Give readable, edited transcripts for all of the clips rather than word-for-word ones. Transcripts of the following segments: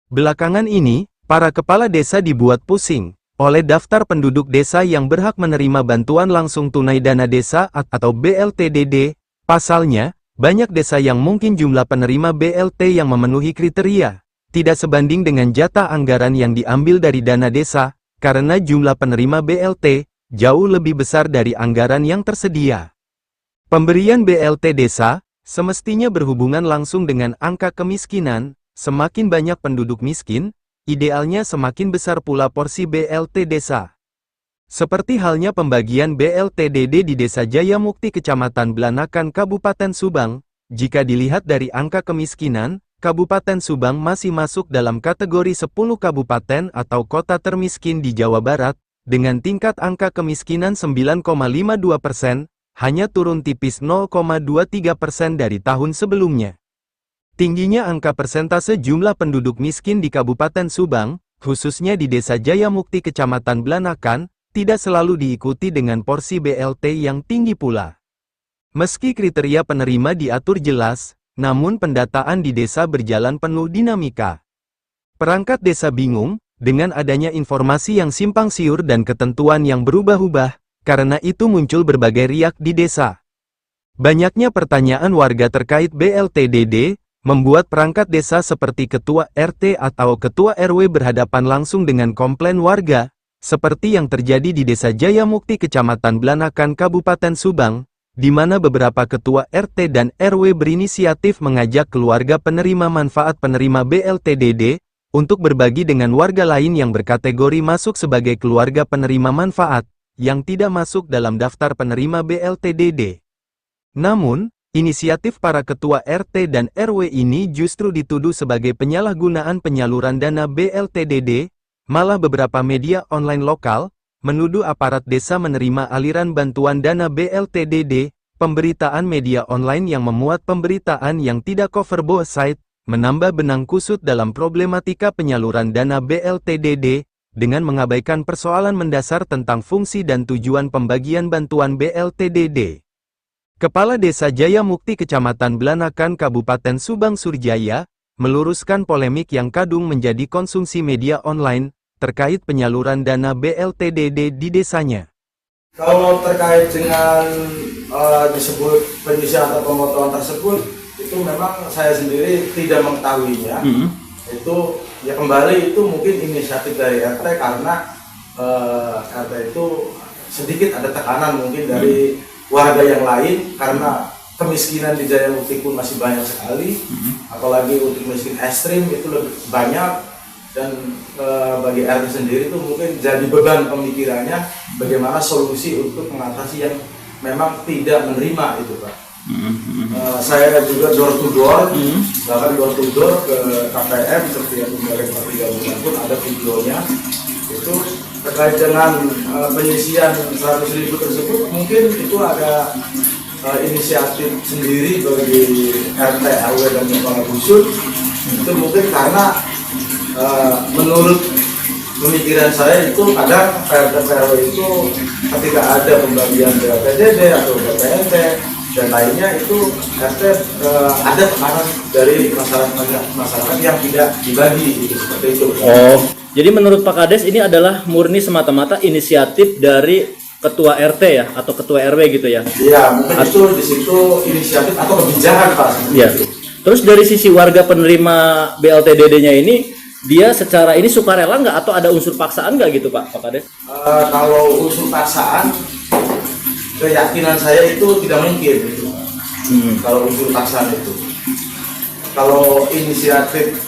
Belakangan ini, para kepala desa dibuat pusing oleh daftar penduduk desa yang berhak menerima bantuan langsung tunai dana desa atau BLTDD. Pasalnya, banyak desa yang mungkin jumlah penerima BLT yang memenuhi kriteria tidak sebanding dengan jatah anggaran yang diambil dari dana desa, karena jumlah penerima BLT jauh lebih besar dari anggaran yang tersedia. Pemberian BLT desa semestinya berhubungan langsung dengan angka kemiskinan. Semakin banyak penduduk miskin, idealnya semakin besar pula porsi BLT desa. Seperti halnya pembagian BLTDD di Desa Jayamukti Kecamatan Blanakan Kabupaten Subang, jika dilihat dari angka kemiskinan, Kabupaten Subang masih masuk dalam kategori 10 kabupaten atau kota termiskin di Jawa Barat, dengan tingkat angka kemiskinan 9,52%, hanya turun tipis 0,23% dari tahun sebelumnya. Tingginya angka persentase jumlah penduduk miskin di Kabupaten Subang, khususnya di Desa Jayamukti Kecamatan Blanakan, tidak selalu diikuti dengan porsi BLT yang tinggi pula. Meski kriteria penerima diatur jelas, namun pendataan di desa berjalan penuh dinamika. Perangkat desa bingung, dengan adanya informasi yang simpang siur dan ketentuan yang berubah-ubah, karena itu muncul berbagai riak di desa. Banyaknya pertanyaan warga terkait BLTDD, membuat perangkat desa seperti ketua RT atau ketua RW berhadapan langsung dengan komplain warga, seperti yang terjadi di Desa Jayamukti Kecamatan Blanakan Kabupaten Subang, di mana beberapa ketua RT dan RW berinisiatif mengajak keluarga penerima manfaat penerima BLTDD, untuk berbagi dengan warga lain yang berkategori masuk sebagai keluarga penerima manfaat, yang tidak masuk dalam daftar penerima BLTDD. Namun, inisiatif para ketua RT dan RW ini justru dituduh sebagai penyalahgunaan penyaluran dana BLTDD, malah beberapa media online lokal menuduh aparat desa menerima aliran bantuan dana BLTDD. Pemberitaan media online yang memuat pemberitaan yang tidak cover both side, menambah benang kusut dalam problematika penyaluran dana BLTDD, dengan mengabaikan persoalan mendasar tentang fungsi dan tujuan pembagian bantuan BLTDD. Kepala Desa Jayamukti Kecamatan Blanakan Kabupaten Subang Surjaya, meluruskan polemik yang kadung menjadi konsumsi media online, terkait penyaluran dana BLTDD di desanya. Kalau terkait dengan disebut penyisian atau pemotongan tersebut, itu memang saya sendiri tidak mengetahuinya. Itu ya kembali itu mungkin inisiatif dari RT karena RT itu sedikit ada tekanan mungkin dari warga yang lain, karena kemiskinan di Jayamukti pun masih banyak sekali, apalagi untuk miskin ekstrim itu lebih banyak, dan bagi RT sendiri itu mungkin jadi beban pemikirannya bagaimana solusi untuk mengatasi yang memang tidak menerima itu, Pak. Saya juga door to door, bahkan door to door ke KPM setiap kembali per 3 bulan pun ada videonya. Itu terkait dengan penyisian 100.000 tersebut, mungkin itu ada inisiatif sendiri bagi RT, RW dan kepala dusun. Itu mungkin karena menurut pemikiran saya itu kadang RT RW itu ketika ada pembagian BLTDD atau BPNT dan lainnya, itu RT ada tekanan dari masyarakat yang tidak dibagi, gitu, seperti itu. Oh, jadi menurut Pak Kades ini adalah murni semata-mata inisiatif dari ketua RT ya atau ketua RW gitu ya? Iya, mungkin itu di situ inisiatif atau kebijakan, Pak. Iya. Terus dari sisi warga penerima BLTDD-nya ini, dia secara ini sukarela nggak atau ada unsur paksaan nggak gitu Pak Kades? Kalau unsur paksaan, keyakinan saya itu tidak mungkin gitu. Kalau unsur paksaan itu, kalau inisiatif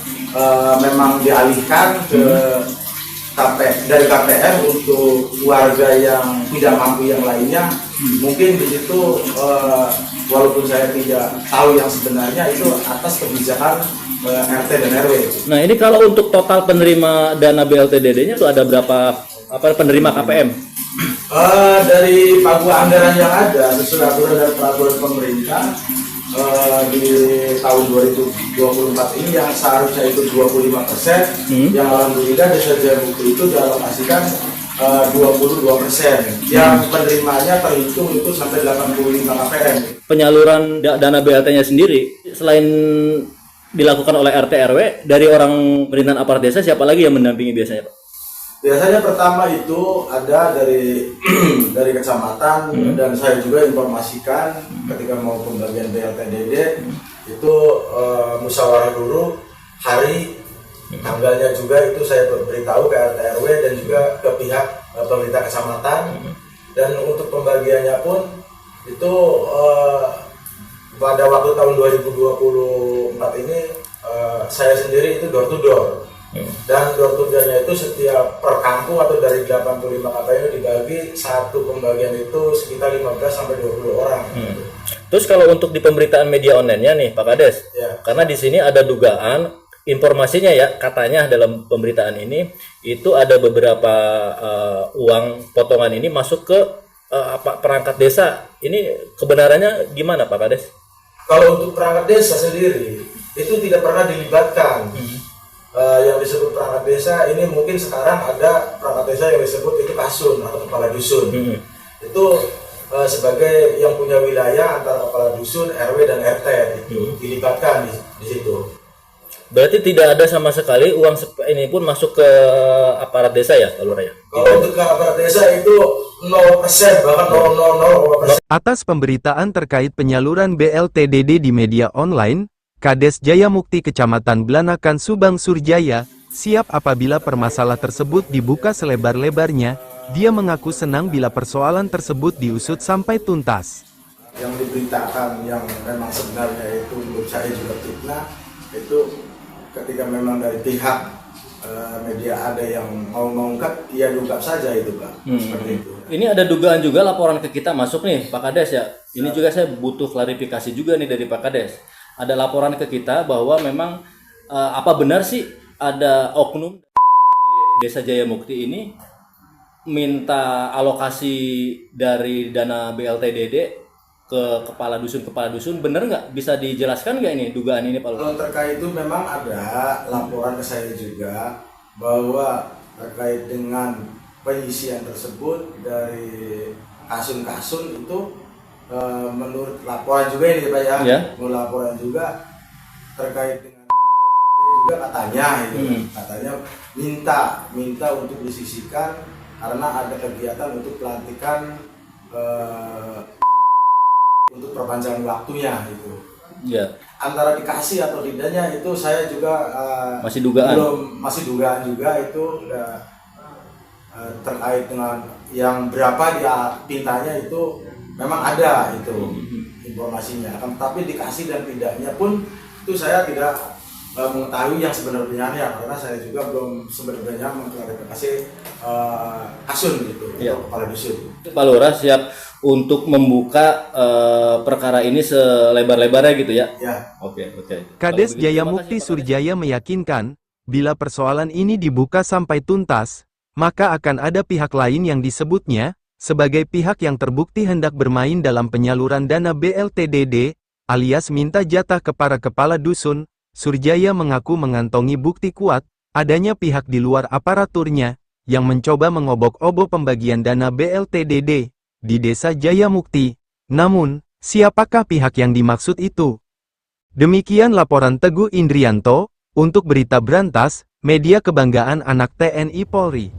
memang dialihkan ke dari KPM untuk warga yang tidak mampu yang lainnya, mungkin di situ walaupun saya tidak tahu yang sebenarnya, itu atas kebijakan RT dan RW. Nah ini kalau untuk total penerima dana BLTDD-nya itu ada berapa penerima KPM? Dari pagu anggaran yang ada sesuai aturan dan peraturan pemerintah di tahun 2024 ini yang seharusnya itu 25%, yang alhamdulillah Desa Jayamukti itu dialokasikan 22%, yang penerimanya terhitung itu sampai 85 KPM. Penyaluran dana BLT-nya sendiri, selain dilakukan oleh RT RW, dari orang pemerintahan aparat desa siapa lagi yang mendampingi biasanya, Pak? Biasanya pertama itu ada dari dari kecamatan dan saya juga informasikan ketika mau pembagian BLTDD itu musyawarah dulu hari tanggalnya juga itu saya beritahu ke RT RW dan juga ke pihak pemerintah kecamatan dan untuk pembagiannya pun itu pada waktu tahun 2024 ini saya sendiri itu door to door. Dan door to door-nya itu setiap per kampung atau dari 85 KPU dibagi satu pembagian itu sekitar 15 sampai 20 orang. Terus kalau untuk di pemberitaan media online-nya nih Pak Kades, Ya. karena di sini ada dugaan informasinya ya, katanya dalam pemberitaan ini itu ada beberapa uang potongan ini masuk ke perangkat desa. Ini kebenarannya gimana Pak Kades? Kalau untuk perangkat desa sendiri itu tidak pernah dilibatkan. Yang disebut perangkat desa ini mungkin sekarang ada perangkat desa yang disebut itu kasun atau kepala dusun. Itu sebagai yang punya wilayah antara kepala dusun, RW dan RT itu dilibatkan di situ. Berarti tidak ada sama sekali uang ini pun masuk ke aparat desa ya, Pak Lurah ya? Kalau untuk ke aparat desa itu 0%, bahkan 0,00%. Atas pemberitaan terkait penyaluran BLTDD di media online, Kades Jayamukti Kecamatan Blanakan Subang Surjaya siap apabila permasalahan tersebut dibuka selebar-lebarnya. Dia mengaku senang bila persoalan tersebut diusut sampai tuntas. Yang diberitakan yang memang sebenarnya itu menurut saya juga fitnah, itu ketika memang dari pihak media ada yang mau mengungkap, ya diungkap saja itu Pak. Seperti itu. Ini ada dugaan juga laporan ke kita masuk nih Pak Kades ya. Ini juga saya butuh klarifikasi juga nih dari Pak Kades. Ada laporan ke kita bahwa memang apa benar sih ada oknum Desa Jayamukti ini minta alokasi dari dana BLTDD ke kepala dusun, bener nggak? Bisa dijelaskan nggak ini dugaan ini Pak Lurah? Kalau terkait itu memang ada laporan ke saya juga bahwa terkait dengan pengisian tersebut dari kasun-kasun itu menurut laporan juga ini Pak ya, menurut laporan juga terkait dengan juga katanya itu katanya minta untuk disisihkan karena ada kegiatan untuk pelantikan untuk perpanjangan waktunya itu. Ya. Antara dikasih atau tidaknya itu saya juga masih dugaan. Masih dugaan juga itu terkait dengan yang berapa dia pintanya itu memang ada itu informasinya. Tapi dikasih dan tidaknya pun itu saya tidak mengetahui yang sebenarnya karena saya juga belum sebenarnya mengklarifikasi kasun gitu atau kepala dusun. Pak Lurah siap untuk membuka perkara ini selebar-lebarnya gitu ya? Ya. Oke. Kades Jayamukti Surjaya meyakinkan, bila persoalan ini dibuka sampai tuntas, maka akan ada pihak lain yang disebutnya sebagai pihak yang terbukti hendak bermain dalam penyaluran dana BLTDD, alias minta jatah ke para kepala dusun. Surjaya mengaku mengantongi bukti kuat adanya pihak di luar aparaturnya yang mencoba mengobok-obok pembagian dana BLTDD di Desa Jayamukti. Namun, siapakah pihak yang dimaksud itu? Demikian laporan Teguh Indrianto untuk Berita Brantas, media kebanggaan anak TNI Polri.